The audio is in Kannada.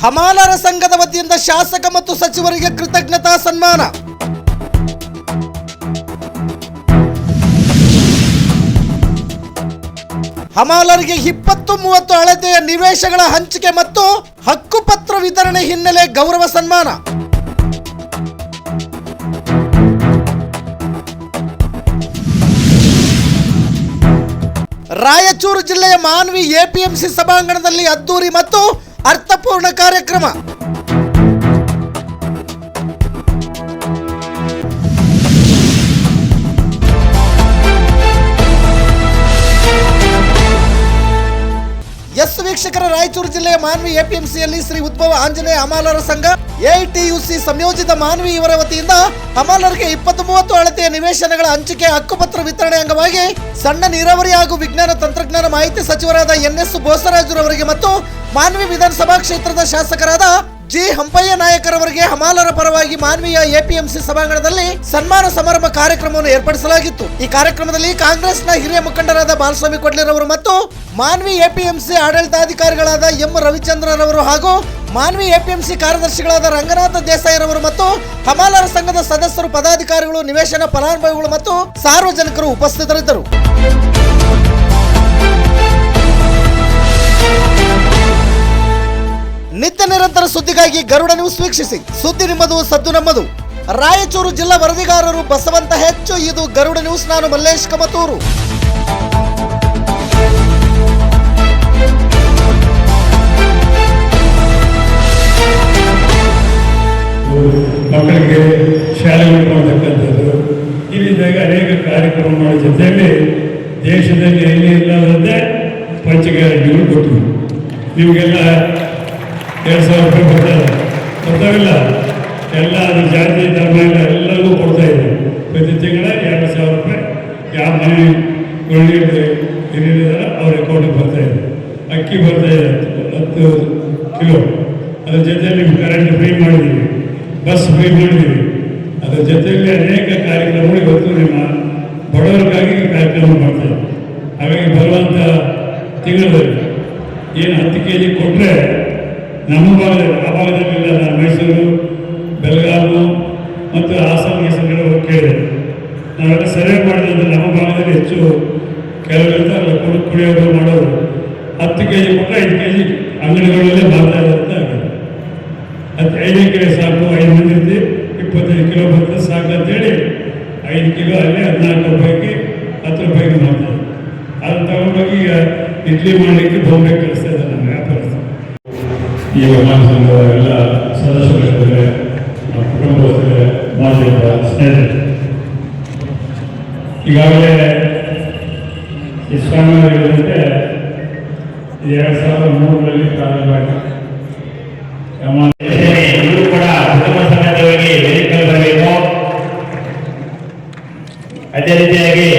ಹಮಾಲರ ಸಂಘದ ವತಿಯಿಂದ ಶಾಸಕ ಮತ್ತು ಸಚಿವರಿಗೆ ಕೃತಜ್ಞತಾ ಸನ್ಮಾನ. ಹಮಾಲರಿಗೆ 20-30 ಅಳತೆಯ ನಿವೇಶಗಳ ಹಂಚಿಕೆ ಮತ್ತು ಹಕ್ಕುಪತ್ರ ವಿತರಣೆ ಹಿನ್ನೆಲೆ ಗೌರವ ಸನ್ಮಾನ. ರಾಯಚೂರು ಜಿಲ್ಲೆಯ ಮಾನ್ವಿ ಎಪಿಎಂಸಿ ಸಭಾಂಗಣದಲ್ಲಿ ಅದ್ದೂರಿ ಮತ್ತು ಅರ್ಥಪೂರ್ಣ ಕಾರ್ಯಕ್ರಮ. ಎಸ್ ವೀಕ್ಷಕರ, ರಾಯಚೂರು ಜಿಲ್ಲೆಯ ಮಾನ್ವಿ ಎಪಿಎಂಸಿಯಲ್ಲಿ ಶ್ರೀ ಉದ್ಭವ ಆಂಜನೇಯ ಹಮಾಲರ ಸಂಘ ಎಐಟಿಯುಸಿ ಸಂಯೋಜಿತ ಮಾನ್ವಿ ಇವರ ವತಿಯಿಂದ ಹಮಾಲರಿಗೆ 20-30 ಅಳತೆಯ ನಿವೇಶನಗಳ ಹಂಚಿಕೆ ಹಕ್ಕುಪತ್ರ ವಿತರಣೆ ಅಂಗವಾಗಿ ಸಣ್ಣ ನೀರಾವರಿ ಹಾಗೂ ವಿಜ್ಞಾನ ತಂತ್ರಜ್ಞಾನ ಮಾಹಿತಿ ಸಚಿವರಾದ ಎನ್ಎಸ್ ಬೋಸರಾಜುರವರಿಗೆ ಮತ್ತು ಮಾನ್ವಿ ವಿಧಾನಸಭಾ ಕ್ಷೇತ್ರದ ಶಾಸಕರಾದ ಜಿ ಹಂಪಯ್ಯ ನಾಯಕರವರಿಗೆ ಹಮಾಲರ ಪರವಾಗಿ ಮಾನ್ವಿಯ ಎಪಿಎಂಸಿ ಸಭಾಂಗಣದಲ್ಲಿ ಸನ್ಮಾನ ಸಮಾರಂಭ ಕಾರ್ಯಕ್ರಮವನ್ನು ಏರ್ಪಡಿಸಲಾಗಿತ್ತು. ಈ ಕಾರ್ಯಕ್ರಮದಲ್ಲಿ ಕಾಂಗ್ರೆಸ್ನ ಹಿರಿಯ ಮುಖಂಡರಾದ ಬಾಲಸ್ವಾಮಿ ಕೊಡ್ಲಿರವರು ಮತ್ತು ಮಾನ್ವಿ ಎಪಿಎಂಸಿ ಆಡಳಿತಾಧಿಕಾರಿಗಳಾದ ಎಂ ರವಿಚಂದ್ರರವರು ಹಾಗೂ ಮಾನ್ವಿ ಎಪಿಎಂಸಿ ಕಾರ್ಯದರ್ಶಿಗಳಾದ ರಂಗನಾಥ ದೇಸಾಯಿರವರು ಮತ್ತು ಹಮಾಲರ ಸಂಘದ ಸದಸ್ಯರು, ಪದಾಧಿಕಾರಿಗಳು, ನಿವೇಶನ ಫಲಾನುಭವಿಗಳು ಮತ್ತು ಸಾರ್ವಜನಿಕರು ಉಪಸ್ಥಿತರಿದ್ದರು. ನಿತ್ಯ ನಿರಂತರ ಸುದ್ದಿಗಾಗಿ ಗರುಡ ನ್ಯೂಸ್ ವೀಕ್ಷಿಸಿ. ಸುದ್ದಿ ನಿಮ್ಮದು, ಸದ್ದು ನಮ್ಮದು. ರಾಯಚೂರು ಜಿಲ್ಲಾ ವರದಿಗಾರರು ಬಸವಂತ ಹೆಚ್ಚು. ಇದು ಗರುಡ ನ್ಯೂಸ್. ನಾನು ಮಲ್ಲೇಶ್ ಕಮತೂರು. ಮಕ್ಕಳಿಗೆ ಶಾಲೆಗಳು ಮಾಡತಕ್ಕಂಥದ್ದು, ಈ ರೀತಿಯಾಗಿ ಅನೇಕ ಕಾರ್ಯಕ್ರಮಗಳ ಜೊತೆಯಲ್ಲಿ ದೇಶದಲ್ಲಿ ಎಲ್ಲಿ ಇಲ್ಲದಂತೆ ಪಂಚಗ್ಯಾರಂಟಿಗಳು ಕೊಟ್ಟರು. ನಿಮಗೆಲ್ಲ 2,000 ರೂಪಾಯಿ ಬರ್ತಾವಿಲ್ಲ, ಎಲ್ಲ ಅದು ಜಾತಿ ಧರ್ಮ ಎಲ್ಲರಿಗೂ ಕೊಡ್ತಾ ಇದ್ರು. ಪ್ರತಿ ತಿಂಗಳ 2,000 ರೂಪಾಯಿ ಯಾವ ಮನೆ ಏನಿದ್ದಾರ ಅವ್ರ ಅಕೌಂಟಿಗೆ ಬರ್ತಾಯಿದ್ರು. ಅಕ್ಕಿ ಬರ್ತಾಯಿದೆ 10 ಕಿಲೋ. ಅದ್ರ ಜೊತೆಯಲ್ಲಿ ನಿಮ್ಗೆ ಕರೆಂಟ್ ಫ್ರೀ ಮಾಡಿದ್ದೀವಿ, ಬಸ್ ಫ್ರೀ ಮಾಡಿದ್ದೀವಿ. ಅದರ ಜೊತೆಯಲ್ಲಿ ಅನೇಕ ಕಾರ್ಯಕ್ರಮಗಳು ಇವತ್ತು ನಿಮ್ಮ ಬಡವರಿಗಾಗಿ ಕಾರ್ಯಕ್ರಮ ಮಾಡ್ತಾರೆ. ಹಾಗಾಗಿ ಬರುವಂಥ ತಿಂಗಳಲ್ಲಿ ಏನು 10 kg ಕೊಟ್ಟರೆ ನಮ್ಮ ಭಾಗದಲ್ಲಿ, ಆ ಭಾಗದಲ್ಲಿಲ್ಲ, ನಾನು ಮೈಸೂರು, ಬೆಳಗಾವಿ ಮತ್ತು ಹಾಸನ ಗೀಸನ್ಗಳು ಕೇಳಿದೆ. ನಾವೆಲ್ಲ ಸರ್ವೆ ಮಾಡಿದ್ರೆ ನಮ್ಮ ಭಾಗದಲ್ಲಿ ಹೆಚ್ಚು ಕೆಲವರಿರ್ತಾರೆ ಕುಡಿಯೋದು ಮಾಡೋರು. 10 kg ಕೊಟ್ಟರೆ 5 kg ಅಂಗಡಿಗಳಲ್ಲೇ ಮಾಡ್ತಾ ಇರೋಂಥ ಆಗಿದೆ. 5 kg ಸಾಕು, 5 ಮಂದಿ ಇರ್ತೀವಿ, 25 ಕಿಲೋ ಬರ್ತದೆ ಸಾಕು ಅಂತೇಳಿ 5 ಕಿಲೋ ಅಲ್ಲಿ 14 ರೂಪಾಯಿಗೆ 10 ರೂಪಾಯಿಗೆ ಮಾಡ್ತಾರೆ. ಅದನ್ನು ತಗೊಂಡೋಗಿ ಈಗ ಇಡ್ಲಿ ಮಾಡಲಿಕ್ಕೆ ಬಾಂಬೆ ಕಳಿಸ್ತಾ ಇದ್ದಾರೆ ನಮ್ಮ ವ್ಯಾಪಾರಸ್ಥರು. ಈ ಹಮಾಲ ಸಂಘದ ಎಲ್ಲ ಸದಸ್ಯರಿದ್ದಾರೆ, ಕುಟುಂಬಸ್ಥರೇ, ಮಾಧ್ಯಮ ಸ್ನೇಹಿತರು, ಈಗಾಗಲೇ ಇಸ್ಲಾಂ ಹೇಳಿದಂತೆ 2003ರಲ್ಲಿ ಪ್ರಾರಂಭ ಆಯಿತು. ಎಲ್ಲರೂ ಕೂಡ ಕುಟುಂಬ ಸಮೇತವಾಗಿ ವೆಹಿಕಲ್ ಬರಬೇಕು. ಅದೇ ರೀತಿಯಾಗಿ